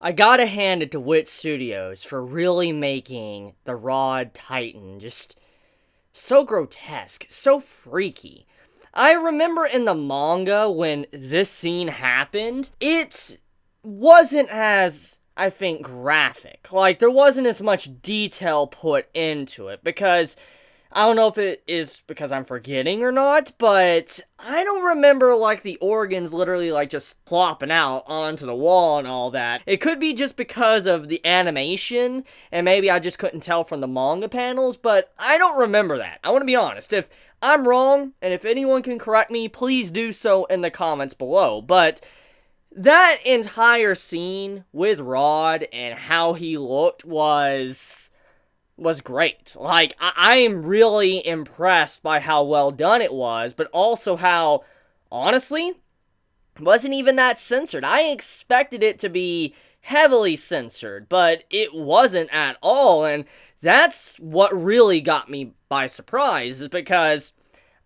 I gotta hand it to Wit Studios for really making the Rod Titan just so grotesque, so freaky. I remember in the manga when this scene happened, it wasn't as, I think, graphic. Like, there wasn't as much detail put into it because I don't know if it is because I'm forgetting or not, but I don't remember, like, the organs literally, like, just plopping out onto the wall and all that. It could be just because of the animation, and maybe I just couldn't tell from the manga panels, but I don't remember that. I want to be honest. If I'm wrong, and if anyone can correct me, please do so in the comments below, but that entire scene with Rod and how he looked was great. Like, I am really impressed by how well done it was, but also how, honestly, wasn't even that censored. I expected it to be heavily censored, but it wasn't at all, and that's what really got me by surprise, is because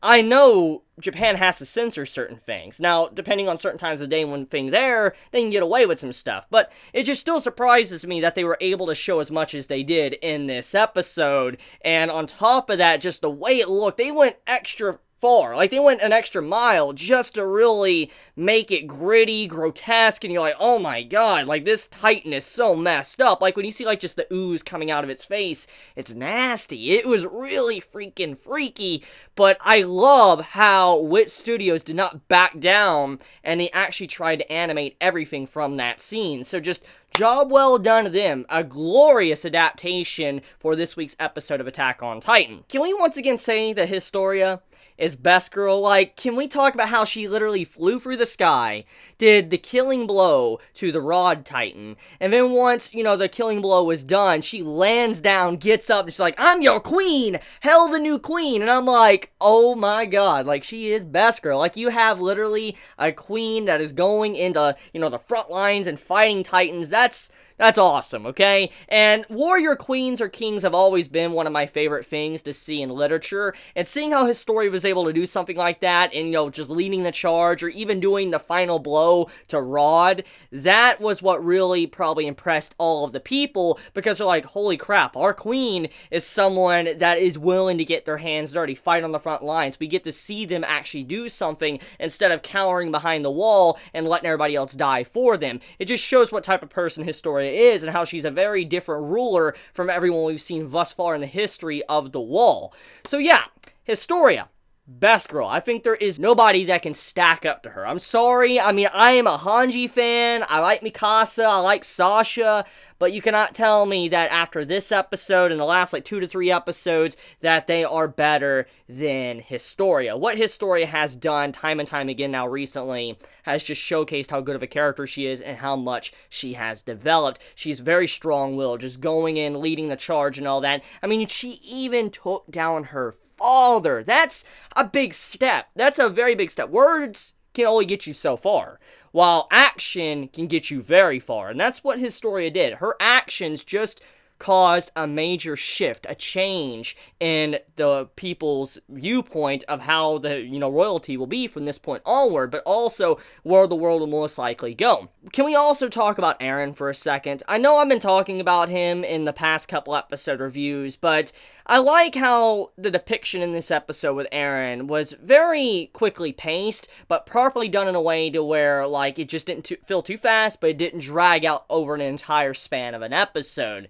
I know Japan has to censor certain things. Now, depending on certain times of the day when things air, they can get away with some stuff. But it just still surprises me that they were able to show as much as they did in this episode. And on top of that, just the way it looked, they went extra far. Like, they went an extra mile just to really make it gritty, grotesque, and you're like, oh my god, like, this Titan is so messed up. Like, when you see, like, just the ooze coming out of its face, it's nasty. It was really freaking freaky, but I love how Wit Studios did not back down, and they actually tried to animate everything from that scene. So just job well done to them. A glorious adaptation for this week's episode of Attack on Titan. Can we once again say that Historia is best girl? Like, can we talk about how she literally flew through the sky, did the killing blow to the Rod Titan, and then once, you know, the killing blow was done, she lands down, gets up, and she's like, I'm your queen! Hell, the new queen! And I'm like, oh my god, like, she is best girl. Like, you have literally a queen that is going into, you know, the front lines and fighting Titans. That's awesome, okay? And warrior queens or kings have always been one of my favorite things to see in literature, and seeing how Historia was able to do something like that, and, you know, just leading the charge, or even doing the final blow to Rod, that was what really probably impressed all of the people, because they're like, holy crap, our queen is someone that is willing to get their hands dirty, fight on the front lines. We get to see them actually do something, instead of cowering behind the wall and letting everybody else die for them. It just shows what type of person Historia is, and how she's a very different ruler from everyone we've seen thus far in the history of the Wall. So yeah, Historia, best girl. I think there is nobody that can stack up to her. I'm sorry, I mean, I am a Hanji fan, I like Mikasa, I like Sasha, but you cannot tell me that after this episode and the last, like, 2 to 3 episodes, that they are better than Historia. What Historia has done time and time again now recently has just showcased how good of a character she is and how much she has developed. She's very strong-willed, just going in, leading the charge and all that. I mean, she even took down her father. That's a big step. That's a very big step. Words can only get you so far, while action can get you very far, and that's what Historia did. Her actions just caused a major shift, a change in the people's viewpoint of how the, you know, royalty will be from this point onward, but also where the world will most likely go. Can we also talk about Eren for a second? I know I've been talking about him in the past couple episode reviews, but I like how the depiction in this episode with Eren was very quickly paced, but properly done in a way to where, like, it just didn't feel too fast, but it didn't drag out over an entire span of an episode.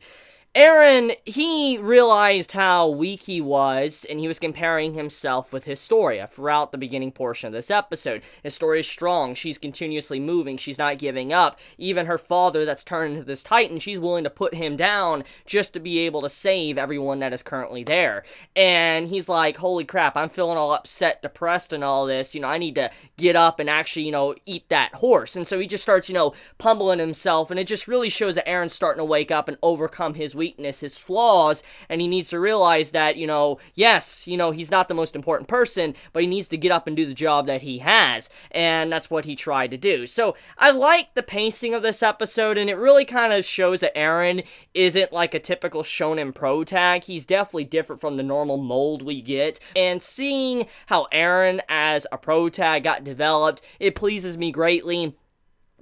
Eren, he realized how weak he was, and he was comparing himself with Historia throughout the beginning portion of this episode. Historia's strong, she's continuously moving, she's not giving up. Even her father that's turned into this Titan, she's willing to put him down just to be able to save everyone that is currently there. And he's like, holy crap, I'm feeling all upset, depressed, and all this, you know, I need to get up and actually, you know, eat that horse. And so he just starts, you know, pummeling himself, and it just really shows that Eren's starting to wake up and overcome his weakness, his flaws, and he needs to realize that, yes, he's not the most important person, but he needs to get up and do the job that he has, and that's what he tried to do. So I like the pacing of this episode, and it really kind of shows that Eren isn't like a typical shonen protag. He's definitely different from the normal mold we get, and seeing how Eren as a protag got developed, it pleases me greatly.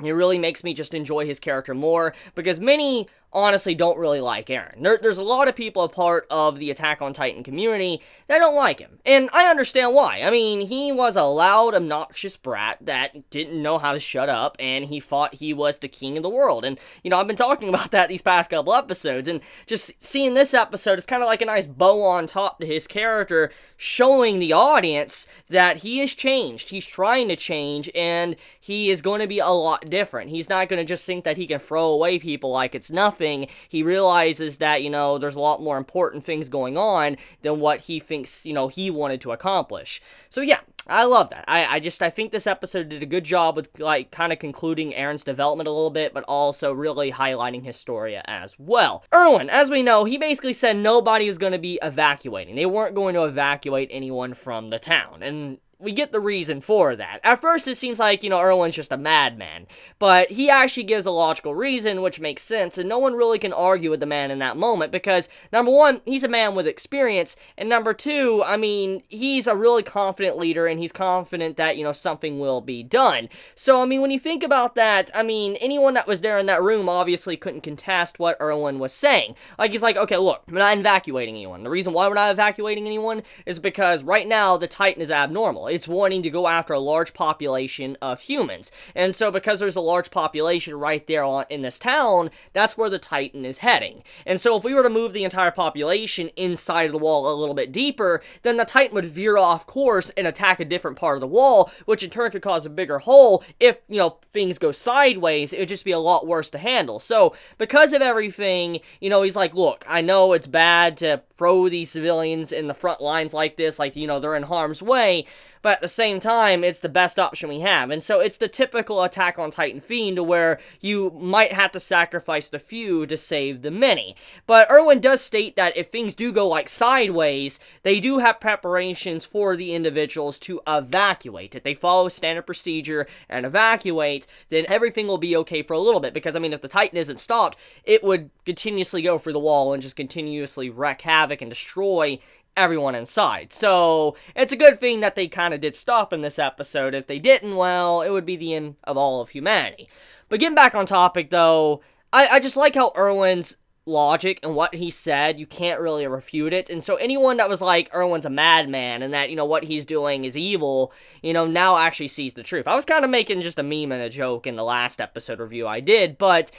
It really makes me just enjoy his character more, because many honestly don't really like Eren. There's a lot of people a part of the Attack on Titan community that don't like him, and I understand why. I mean, he was a loud, obnoxious brat that didn't know how to shut up, and he thought he was the king of the world, and, I've been talking about that these past couple episodes, and just seeing this episode is kind of like a nice bow on top to his character, showing the audience that he has changed, he's trying to change, and he is going to be a lot different. He's not going to just think that he can throw away people like it's nothing. He realizes that, there's a lot more important things going on than what he thinks, he wanted to accomplish. So yeah, I love that. I think this episode did a good job with, like, kind of concluding Eren's development a little bit, but also really highlighting Historia as well. Irwin, as we know, he basically said nobody was going to be evacuating. They weren't going to evacuate anyone from the town, and we get the reason for that. At first, it seems like, Irwin's just a madman, but he actually gives a logical reason, which makes sense, and no one really can argue with the man in that moment, because, number one, he's a man with experience, and number two, I mean, he's a really confident leader, and he's confident that, something will be done. So, I mean, when you think about that, I mean, anyone that was there in that room obviously couldn't contest what Irwin was saying. Like, he's like, okay, look, we're not evacuating anyone. The reason why we're not evacuating anyone is because right now, the Titan is abnormal. It's wanting to go after a large population of humans. And so because there's a large population right there in this town, that's where the Titan is heading. And so if we were to move the entire population inside of the wall a little bit deeper, then the Titan would veer off course and attack a different part of the wall, which in turn could cause a bigger hole. If, things go sideways, it would just be a lot worse to handle. So because of everything, he's like, look, I know it's bad to throw these civilians in the front lines like this, like, they're in harm's way, but at the same time, it's the best option we have. And so it's the typical Attack on Titan fiend to where you might have to sacrifice the few to save the many. But Irwin does state that if things do go like sideways, they do have preparations for the individuals to evacuate. If they follow standard procedure and evacuate, then everything will be okay for a little bit. Because, I mean, if the Titan isn't stopped, it would continuously go through the wall and just continuously wreak havoc and destroy everyone inside. So it's a good thing that they kind of did stop in this episode. If they didn't, well, it would be the end of all of humanity. But getting back on topic, though, I just like how Irwin's logic and what he said, you can't really refute it. And so anyone that was like, Irwin's a madman and that, what he's doing is evil, now actually sees the truth. I was kind of making just a meme and a joke in the last episode review I did, but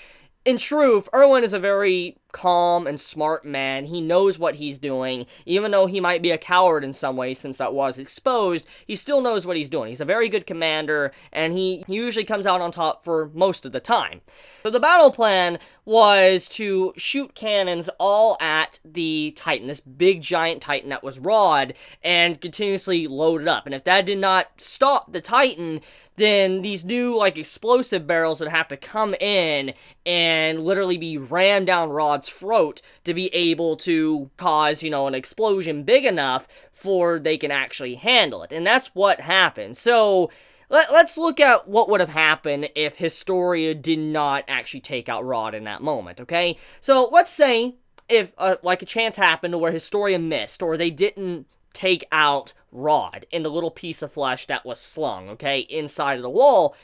in truth, Irwin is a very calm and smart man. He knows what he's doing. Even though he might be a coward in some ways since that was exposed, he still knows what he's doing. He's a very good commander, and he usually comes out on top for most of the time. So the battle plan was to shoot cannons all at the Titan, this big giant Titan that was Rod, and continuously load it up. And if that did not stop the Titan, then these new, explosive barrels would have to come in and literally be rammed down Rod's throat to be able to cause, an explosion big enough for they can actually handle it. And that's what happened. So let's look at what would have happened if Historia did not actually take out Rod in that moment, okay? So let's say if, a chance happened where Historia missed, or they didn't take out Rod in the little piece of flesh that was slung, okay, inside of the wall.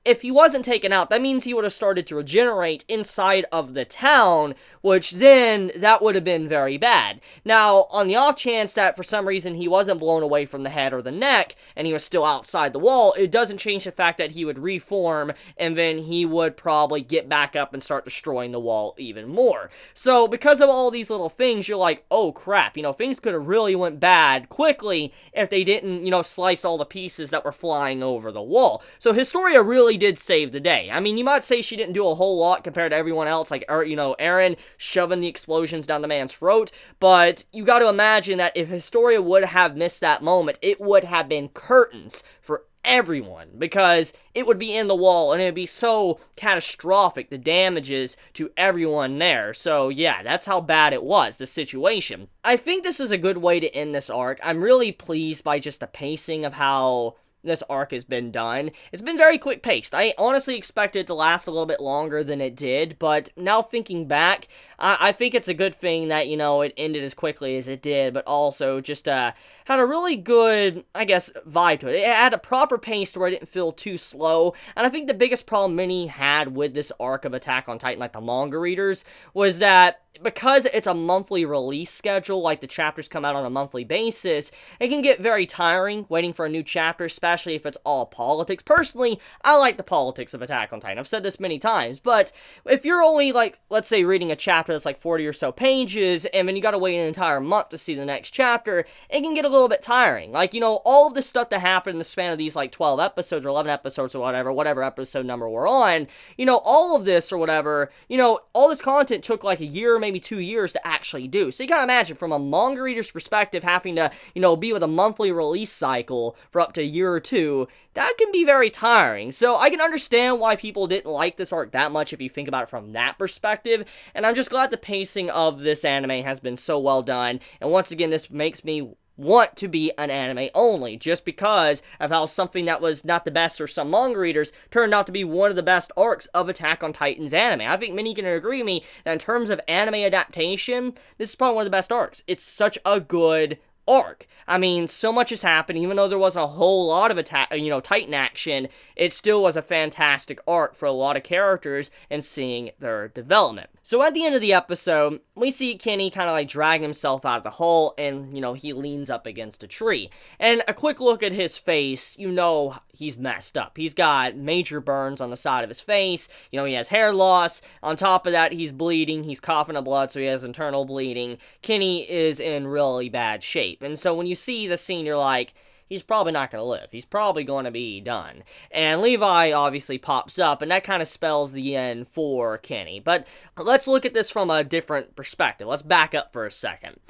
If he wasn't taken out, that means he would have started to regenerate inside of the town, which then, that would have been very bad. Now, on the off chance that for some reason he wasn't blown away from the head or the neck, and he was still outside the wall, it doesn't change the fact that he would reform, and then he would probably get back up and start destroying the wall even more. So, because of all these little things, you're like, oh crap, things could have really went bad quickly if they didn't, slice all the pieces that were flying over the wall. So, Historia really did save the day. I mean, you might say she didn't do a whole lot compared to everyone else, like, Eren shoving the explosions down the man's throat, but you got to imagine that if Historia would have missed that moment, it would have been curtains for everyone, because it would be in the wall and it would be so catastrophic, the damages to everyone there. So yeah, that's how bad it was, the situation. I think this is a good way to end this arc. I'm really pleased by just the pacing of how this arc has been done. It's been very quick paced. I honestly expected it to last a little bit longer than it did, but now thinking back, I think it's a good thing that, you know, it ended as quickly as it did, but also just had a really good, I guess, vibe to it. It had a proper pace to where it didn't feel too slow, and I think the biggest problem many had with this arc of Attack on Titan, like the manga readers, was that because it's a monthly release schedule, like the chapters come out on a monthly basis, it can get very tiring waiting for a new chapter, especially if it's all politics. Personally, I like the politics of Attack on Titan. I've said this many times, but if you're only, like, let's say reading a chapter that's like 40 or so pages, and then you gotta wait an entire month to see the next chapter, it can get a little bit tiring. Like, you know, all of this stuff that happened in the span of these, like, 12 episodes or 11 episodes or whatever episode number we're on, you know, all of this or whatever, you know, all this content took like a year, maybe 2 years to actually do. So you gotta imagine, from a manga reader's perspective, having to, you know, be with a monthly release cycle for up to a year or two, that can be very tiring. So I can understand why people didn't like this arc that much if you think about it from that perspective, and I'm just glad the pacing of this anime has been so well done, and once again, this makes me want to be an anime only, just because of how something that was not the best for some manga readers turned out to be one of the best arcs of Attack on Titan's anime. I think many can agree with me that in terms of anime adaptation, this is probably one of the best arcs. It's such a good arc. I mean, so much has happened. Even though there wasn't a whole lot of Titan action, it still was a fantastic arc for a lot of characters and seeing their development. So at the end of the episode, we see Kenny kind of like drag himself out of the hole, and, you know, he leans up against a tree. And a quick look at his face, you know he's messed up. He's got major burns on the side of his face. You know, he has hair loss. On top of that, he's bleeding. He's coughing up blood, so he has internal bleeding. Kenny is in really bad shape. And so when you see the scene, you're like, he's probably not going to live. He's probably going to be done. And Levi obviously pops up, and that kind of spells the end for Kenny. But let's look at this from a different perspective. Let's back up for a second.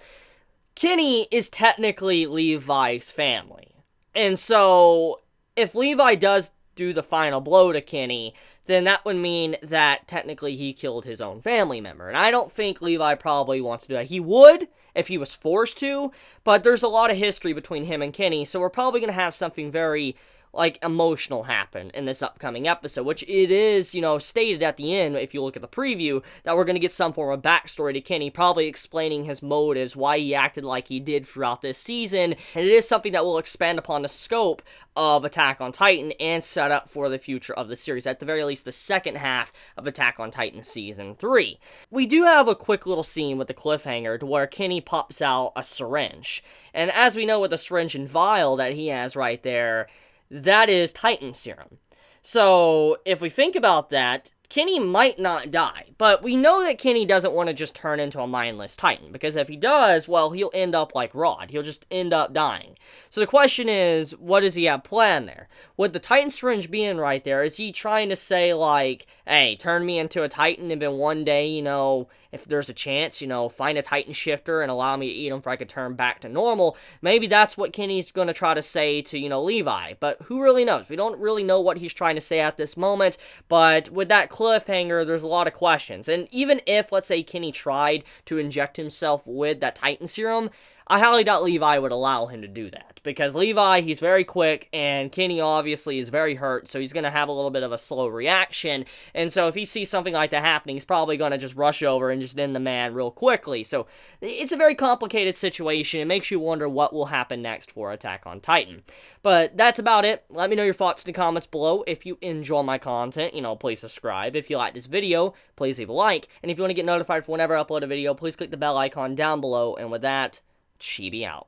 Kenny is technically Levi's family. And so if Levi does do the final blow to Kenny, then that would mean that technically he killed his own family member. And I don't think Levi probably wants to do that. He would if he was forced to, but there's a lot of history between him and Kenny, so we're probably going to have something very, like, emotional happen in this upcoming episode, which it is, you know, stated at the end, if you look at the preview, that we're going to get some form of backstory to Kenny, probably explaining his motives, why he acted like he did throughout this season, and it is something that will expand upon the scope of Attack on Titan and set up for the future of the series, at the very least the second half of Attack on Titan Season 3. We do have a quick little scene with the cliffhanger to where Kenny pops out a syringe, and as we know with the syringe and vial that he has right there, that is Titan serum. So, if we think about that, Kenny might not die, but we know that Kenny doesn't want to just turn into a mindless Titan, because if he does, well, he'll end up like Rod. He'll just end up dying. So the question is, what does he have planned there? With the Titan syringe being right there, is he trying to say, like, hey, turn me into a Titan, and then one day, you know, if there's a chance, you know, find a Titan shifter and allow me to eat him for I could turn back to normal? Maybe that's what Kenny's going to try to say to, you know, Levi, but who really knows? We don't really know what he's trying to say at this moment, but with that cliffhanger, there's a lot of questions. And even if, let's say, Kenny tried to inject himself with that Titan serum, I highly doubt Levi would allow him to do that, because Levi, he's very quick, and Kenny obviously is very hurt, so he's going to have a little bit of a slow reaction, and so if he sees something like that happening, he's probably going to just rush over and just end the man real quickly. So it's a very complicated situation. It makes you wonder what will happen next for Attack on Titan. But that's about it. Let me know your thoughts in the comments below. If you enjoy my content, you know, please subscribe. If you like this video, please leave a like, and if you want to get notified for whenever I upload a video, please click the bell icon down below, and with that, Chibi out.